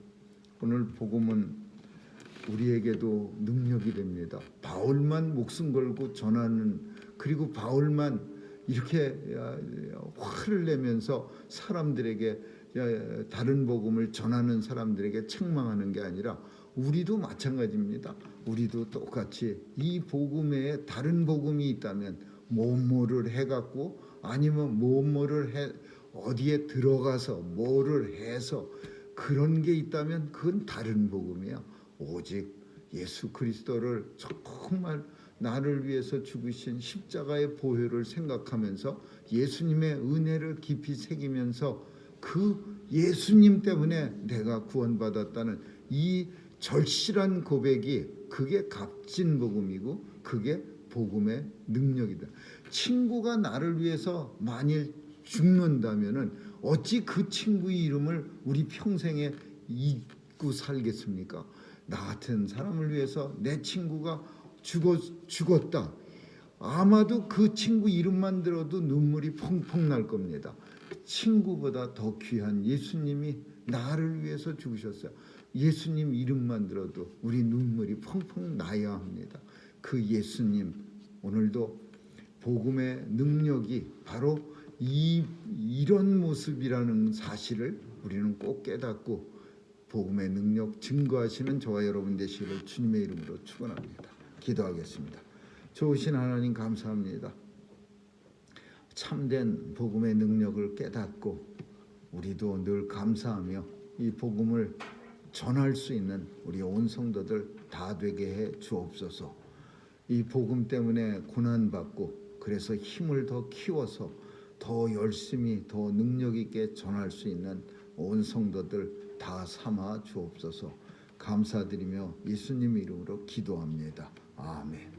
Speaker 1: 오늘 복음은 우리에게도 능력이 됩니다. 바울만 목숨 걸고 전하는 그리고 바울만 이렇게 화를 내면서 사람들에게 다른 복음을 전하는 사람들에게 책망하는 게 아니라 우리도 마찬가지입니다. 우리도 똑같이 이 복음 외에 다른 복음이 있다면 뭐뭐를 해갖고 아니면 뭐뭐를 해 어디에 들어가서 뭐를 해서 그런 게 있다면 그건 다른 복음이야. 오직 예수 그리스도를 정말 나를 위해서 죽으신 십자가의 보혈을 생각하면서 예수님의 은혜를 깊이 새기면서 그 예수님 때문에 내가 구원받았다는 이 절실한 고백이 그게 값진 복음이고 그게 복음의 능력이다. 친구가 나를 위해서 만일 죽는다면은 어찌 그 친구의 이름을 우리 평생에 잊고 살겠습니까? 나 같은 사람을 위해서 내 친구가 죽었다. 아마도 그 친구 이름만 들어도 눈물이 펑펑 날 겁니다. 친구보다 더 귀한 예수님이 나를 위해서 죽으셨어요. 예수님 이름만 들어도 우리 눈물이 펑펑 나야 합니다. 그 예수님, 오늘도 복음의 능력이 바로 이런 모습이라는 사실을 우리는 꼭 깨닫고 복음의 능력 증거하시는 저와 여러분 되시기를 주님의 이름으로 축원합니다. 기도하겠습니다. 좋으신 하나님 감사합니다. 참된 복음의 능력을 깨닫고 우리도 늘 감사하며 이 복음을 전할 수 있는 우리 온 성도들 다 되게 해 주옵소서. 이 복음 때문에 고난받고 그래서 힘을 더 키워서 더 열심히 더 능력 있게 전할 수 있는 온 성도들 다 삼아 주옵소서. 감사드리며 예수님 이름으로 기도합니다. 아멘.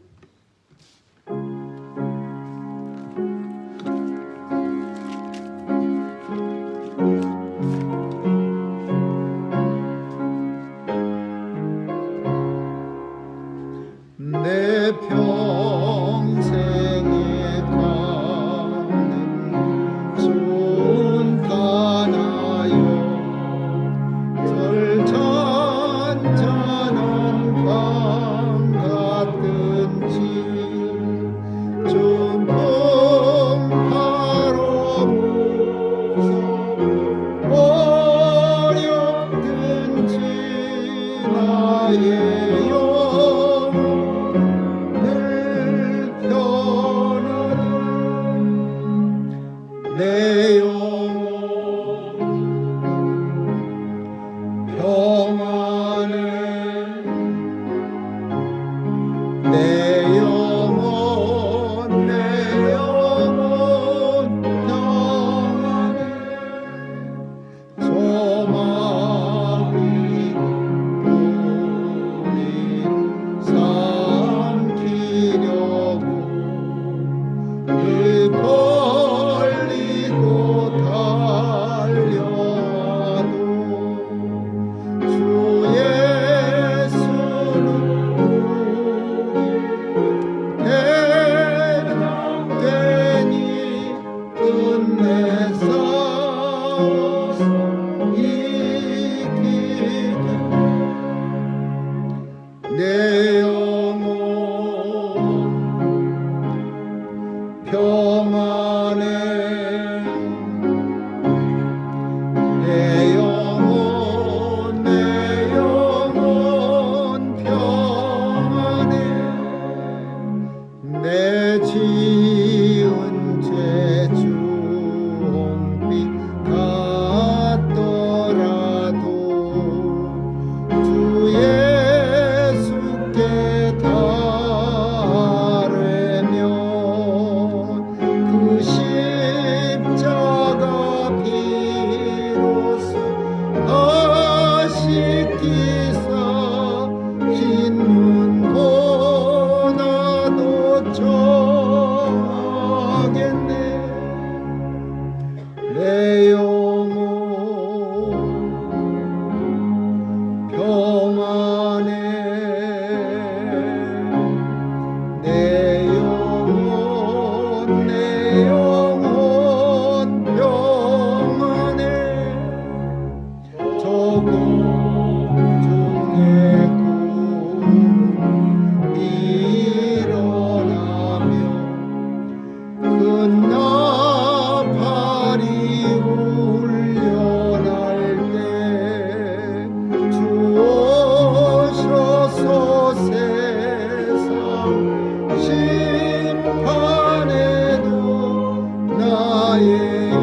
Speaker 1: 내 평생에 가는 순탄하여 절찬찬한 밤 같은지 전풍파로 무서워 어렵든지 나의 내 영혼 평안해 내 영혼 평안해 소망이 우리 삼키려고 이 벌리고 달려와도 주 예수는 우리 대적되니 끝내 싸워서 이기게 내 영혼 평안해 내 영혼 평안해 내 지은 죄 주홍빛 같더라도 주 예수께 달으면 그 십자가 비로소 다 씻기사 흰 눈보다도 정하겠네 내 영혼 평안해 내 영혼 평안해 조금 중에 일어나며 큰 나팔이 울려날 때 주 오셔서 세상 심판에도 나의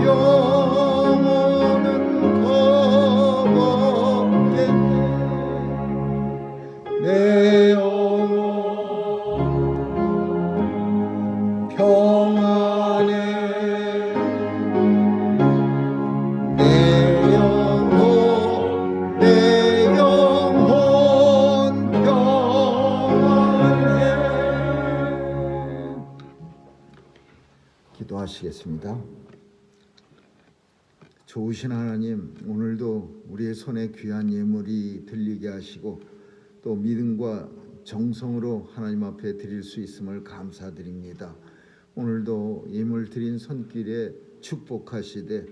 Speaker 1: 영혼은 겁없겠네 내 영혼 평안해 내 영혼 평안해 기도하시겠습니다. 좋으신 하나님, 오늘도 우리의 손에 귀한 예물이 들리게 하시고 또 믿음과 정성으로 하나님 앞에 드릴 수 있음을 감사드립니다. 오늘도 예물 드린 손길에 축복하시되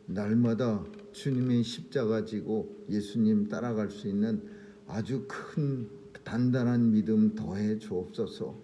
Speaker 1: 날마다 주님의 십자가 지고 예수님 따라갈 수 있는 아주 큰 단단한 믿음 더해 주옵소서.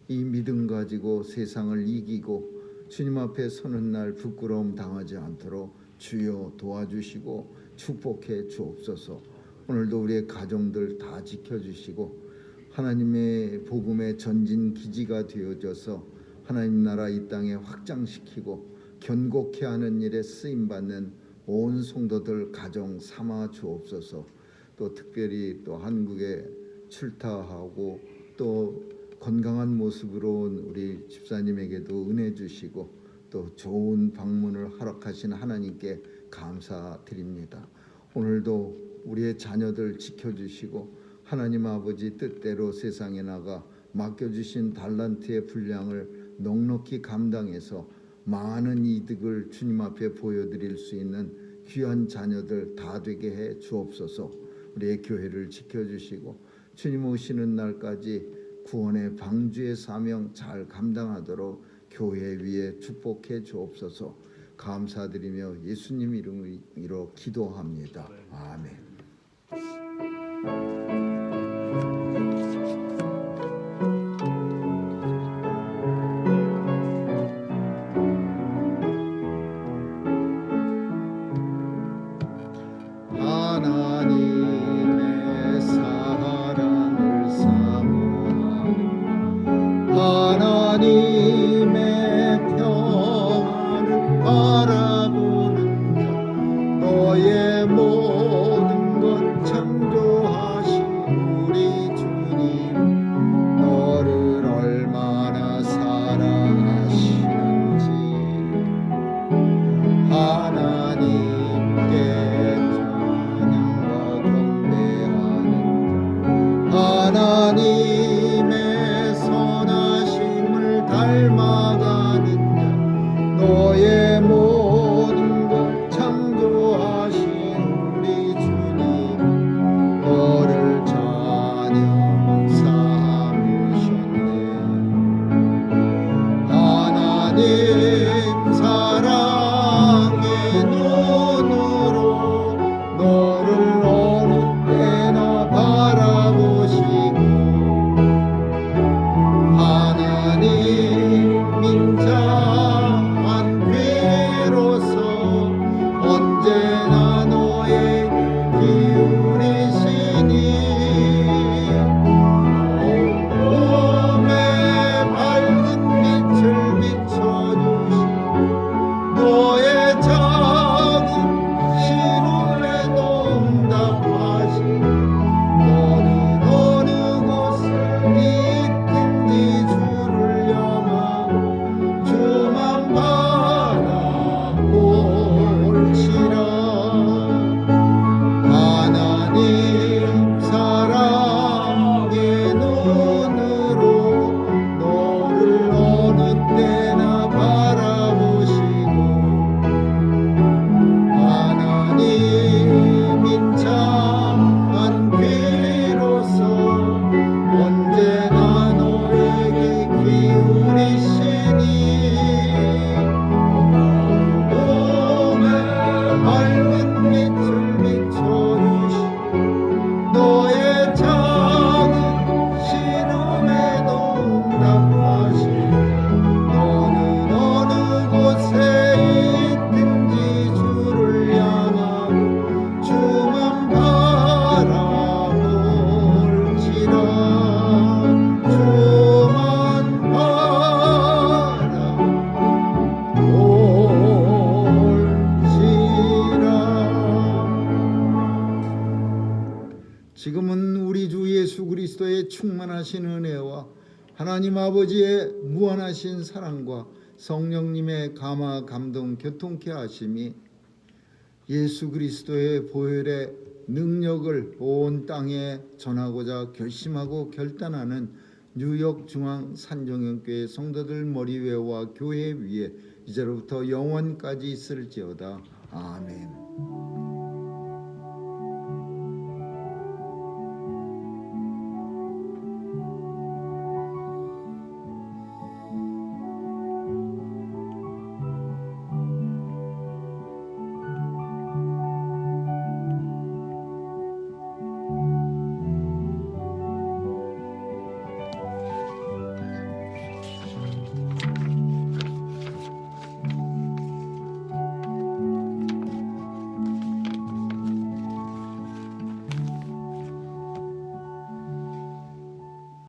Speaker 1: 이 믿음 가지고 세상을 이기고 주님 앞에 서는 날 부끄러움 당하지 않도록 주여 도와주시고 축복해 주옵소서. 오늘도 우리의 가정들 다 지켜주시고 하나님의 복음의 전진 기지가 되어져서 하나님 나라 이 땅에 확장시키고 견고케 하는 일에 쓰임받는 온 성도들 가정 삼아 주옵소서. 또 특별히 또 한국에 출타하고 또 건강한 모습으로 온 우리 집사님에게도 은혜 주시고 또 좋은 방문을 허락하신 하나님께 감사드립니다. 오늘도 우리의 자녀들 지켜주시고 하나님 아버지 뜻대로 세상에 나가 맡겨주신 달란트의 분량을 넉넉히 감당해서 많은 이득을 주님 앞에 보여드릴 수 있는 귀한 자녀들 다 되게 해 주옵소서. 우리의 교회를 지켜주시고 주님 오시는 날까지 구원의 방주의 사명 잘 감당하도록 교회 위에 축복해 주옵소서. 감사드리며 예수님 이름으로 기도합니다. 아멘. 하나님의 사랑을 사모하는 하나님의 평안을 바라보는 자 너의 모든 것 창조하신 우리 주님 너를 얼마나 사랑하시는지 하나님께 하나님의 선하심을 닮아가는 자 너의 모든 것 창조하신 우리 주님 너를 자녀 삼으셨네. 하나님 사랑의 눈으로 너를 어느 때나 바라보시고 하나님 인자한 귀로서 언제나 너에게 기울이시니 온몸에 밝은 빛을 비춰주시고 너의 작은 신음에도 응답하시고 너는 어느 곳에 있든지 주를 영하고 주만 바라볼지라. 하나님 사랑의 눈으로 너를 어느 때나 바라보시고 하나님 인자한 귀로서 언제나 너에게 기울이시니 온몸에 밝은 빛을 비춰주시고 너의 작은 신음에도 응답하시고 너는 어느 곳에 있든지 주를 향하고 주만 바라볼지라. 주만 바라볼지라. 지금은 우리 주 예수 그리스도의 충만하신 은혜와 하나님 아버지의 무한하신 사랑과 성령님의 감화 감동 교통케 하심이 예수 그리스도의 보혈의 능력을 온 땅에 전하고자 결심하고 결단하는 뉴욕 중앙 산정형교회 성도들 머리위와 교회 위에 이제로부터 영원까지 있을지어다. 아멘.